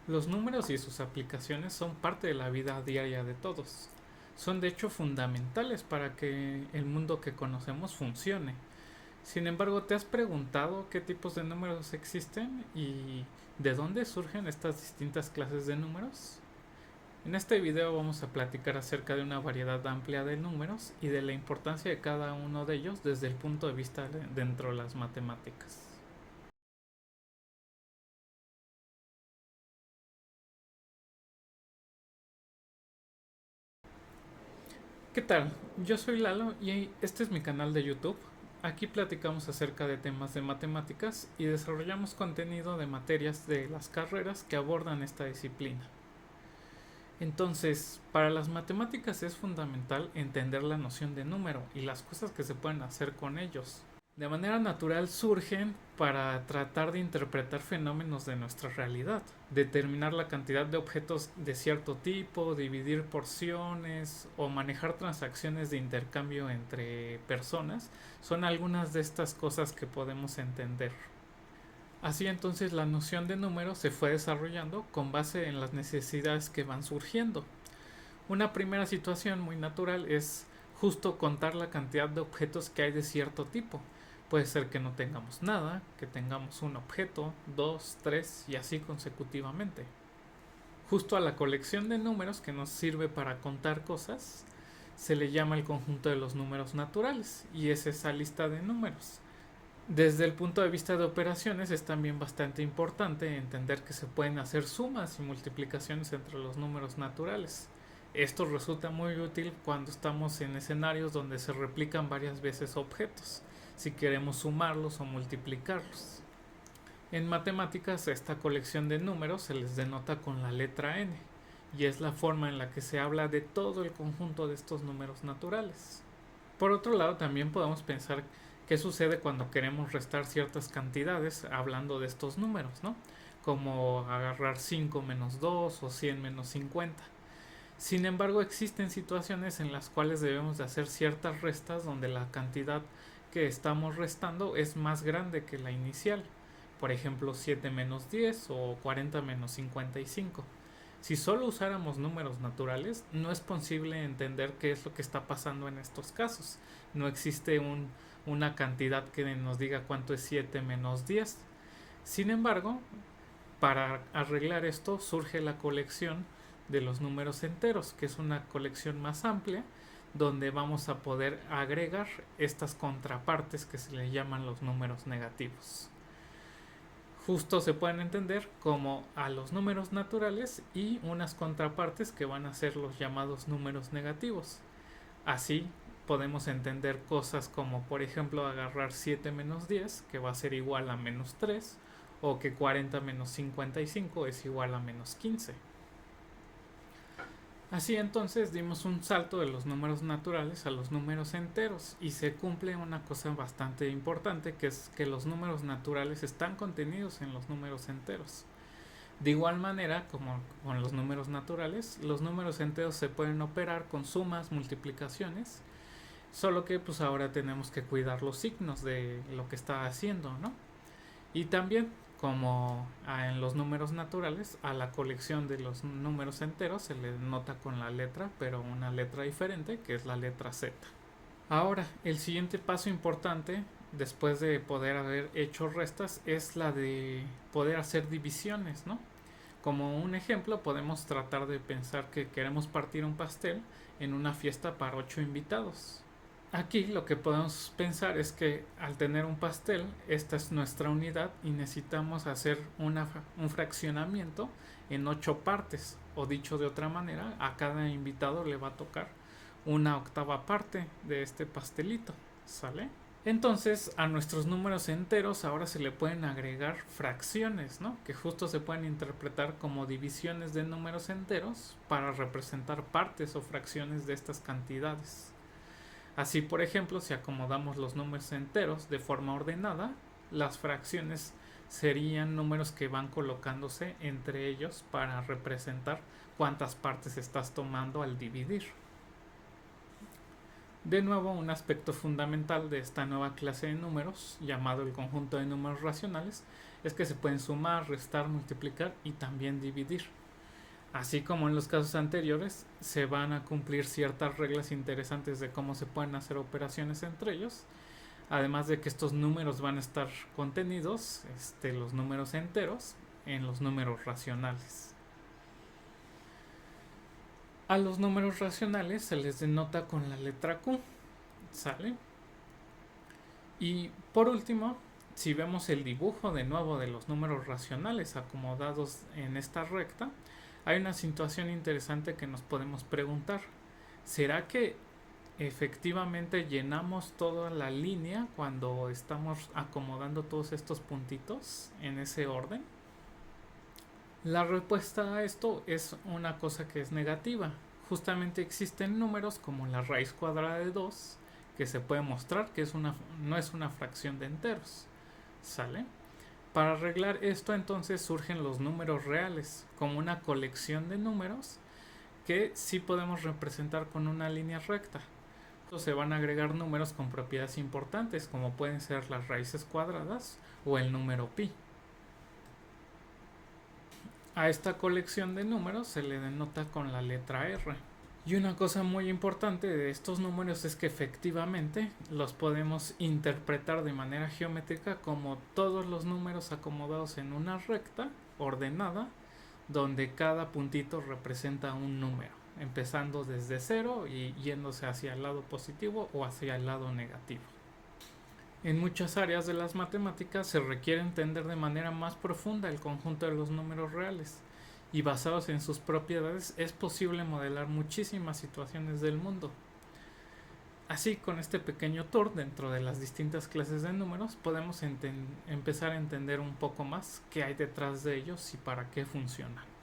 Los números y sus aplicaciones son parte de la vida diaria de todos. Son de hecho fundamentales para que el mundo que conocemos funcione. Sin embargo, ¿te has preguntado qué tipos de números existen y de dónde surgen estas distintas clases de números? En este video vamos a platicar acerca de una variedad amplia de números y de la importancia de cada uno de ellos desde el punto de vista dentro de las matemáticas. ¿Qué tal? Yo soy Lalo y este es mi canal de YouTube. Aquí platicamos acerca de temas de matemáticas y desarrollamos contenido de materias de las carreras que abordan esta disciplina. Entonces, para las matemáticas es fundamental entender la noción de número y las cosas que se pueden hacer con ellos. De manera natural surgen para tratar de interpretar fenómenos de nuestra realidad, determinar la cantidad de objetos de cierto tipo, dividir porciones o manejar transacciones de intercambio entre personas, son algunas de estas cosas que podemos entender. Así entonces la noción de número se fue desarrollando con base en las necesidades que van surgiendo. Una primera situación muy natural es justo contar la cantidad de objetos que hay de cierto tipo. Puede ser que no tengamos nada, que tengamos un objeto, dos, tres y así consecutivamente. Justo a la colección de números que nos sirve para contar cosas se le llama el conjunto de los números naturales y es esa lista de números. Desde el punto de vista de operaciones es también bastante importante entender que se pueden hacer sumas y multiplicaciones entre los números naturales. Esto resulta muy útil cuando estamos en escenarios donde se replican varias veces objetos, si queremos sumarlos o multiplicarlos. En matemáticas esta colección de números se les denota con la letra n y es la forma en la que se habla de todo el conjunto de estos números naturales. Por otro lado, también podemos pensar qué sucede cuando queremos restar ciertas cantidades hablando de estos números, ¿no? Como agarrar 5 menos 2 o 100 menos 50. Sin embargo, existen situaciones en las cuales debemos de hacer ciertas restas donde la cantidad que estamos restando es más grande que la inicial. Por ejemplo, 7 menos 10 o 40 menos 55. Si solo usáramos números naturales, no es posible entender qué es lo que está pasando en estos casos. No existe una cantidad que nos diga cuánto es 7 menos 10. Sin embargo, para arreglar esto surge la colección de los números enteros, que es una colección más amplia donde vamos a poder agregar estas contrapartes que se le llaman los números negativos. Justo se pueden entender como a los números naturales y unas contrapartes que van a ser los llamados números negativos. Así podemos entender cosas como por ejemplo agarrar 7 menos 10 que va a ser igual a menos 3 o que 40 menos 55 es igual a menos 15. Así entonces dimos un salto de los números naturales a los números enteros y se cumple una cosa bastante importante que es que los números naturales están contenidos en los números enteros. De igual manera como con los números naturales, los números enteros se pueden operar con sumas, multiplicaciones, solo que pues ahora tenemos que cuidar los signos de lo que está haciendo, ¿no? Y también, como en los números naturales, a la colección de los números enteros se le nota con la letra, pero una letra diferente, que es la letra Z. Ahora, el siguiente paso importante, después de poder haber hecho restas, es la de poder hacer divisiones, ¿no? Como un ejemplo, podemos tratar de pensar que queremos partir un pastel en una fiesta para 8 invitados. Aquí lo que podemos pensar es que al tener un pastel, esta es nuestra unidad y necesitamos hacer un fraccionamiento en 8 partes. O dicho de otra manera, a cada invitado le va a tocar una octava parte de este pastelito. ¿Sale? Entonces a nuestros números enteros ahora se le pueden agregar fracciones, ¿no? Que justo se pueden interpretar como divisiones de números enteros para representar partes o fracciones de estas cantidades. Así, por ejemplo, si acomodamos los números enteros de forma ordenada, las fracciones serían números que van colocándose entre ellos para representar cuántas partes estás tomando al dividir. De nuevo, un aspecto fundamental de esta nueva clase de números, llamado el conjunto de números racionales, es que se pueden sumar, restar, multiplicar y también dividir. Así como en los casos anteriores, se van a cumplir ciertas reglas interesantes de cómo se pueden hacer operaciones entre ellos. Además de que estos números van a estar contenidos, los números enteros, en los números racionales. A los números racionales se les denota con la letra Q, ¿sale? Y por último, si vemos el dibujo de nuevo de los números racionales acomodados en esta recta, hay una situación interesante que nos podemos preguntar. ¿Será que efectivamente llenamos toda la línea cuando estamos acomodando todos estos puntitos en ese orden? La respuesta a esto es una cosa que es negativa. Justamente existen números como la raíz cuadrada de 2 que se puede mostrar que no es una fracción de enteros. ¿Sale? Para arreglar esto entonces surgen los números reales como una colección de números que sí podemos representar con una línea recta. Se van a agregar números con propiedades importantes como pueden ser las raíces cuadradas o el número pi. A esta colección de números se le denota con la letra R. Y una cosa muy importante de estos números es que efectivamente los podemos interpretar de manera geométrica como todos los números acomodados en una recta ordenada donde cada puntito representa un número, empezando desde 0 y yéndose hacia el lado positivo o hacia el lado negativo. En muchas áreas de las matemáticas se requiere entender de manera más profunda el conjunto de los números reales y basados en sus propiedades es posible modelar muchísimas situaciones del mundo. Así, con este pequeño tour dentro de las distintas clases de números podemos empezar a entender un poco más qué hay detrás de ellos y para qué funcionan.